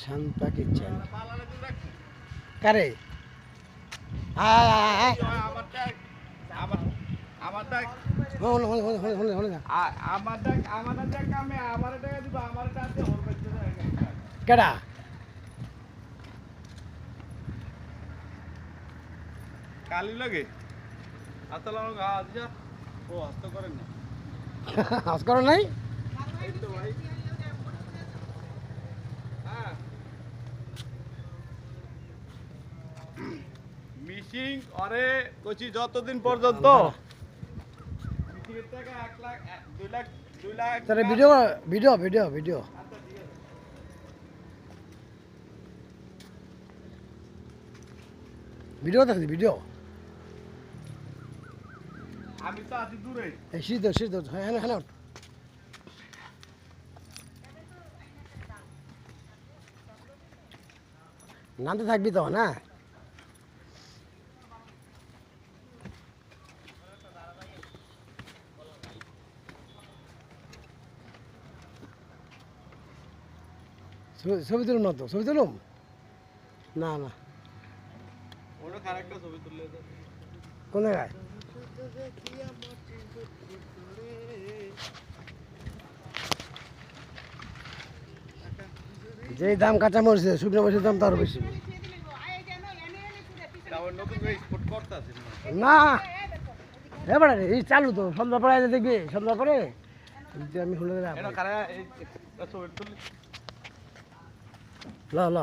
Shanta kitchen কারে আয় আয় আয় কেডা কালি লাগে আসসালাম ও হস্ত করেন না হাস করো নাই এই তো ভাই হ্যাঁ মিশিং অরে কইছি যতদিন পর্যন্ত মিশিংয়ের টাকা 1 লাখ 2 লাখ 2 লাখ তারে ভিডিও ভিডিও ভিডিও ভিডিও আচ্ছা ঠিক আছে ভিডিও দেখি ভিডিও আমি তো আছি দূরে এই শীত হ্যাঁ হ্যাঁ হ্যাঁ নামতে থাকবি তো না ছবি তুলুম না তো ছবি তুলুম না না ওটা খারাপটা ছবি তুললে কোন জায়গায় যেই দাম কাঁচা মরিচে শুকনো মরিচের দাম তো আরো বেশি আবার নতুন করে স্পট করতে আছে না এবারে এই চালু তো সন্ধ্যা পরে দেখবি সন্ধ্যা পরে আমি হলে এটা খারাপ এই ছবি তুললে ল ল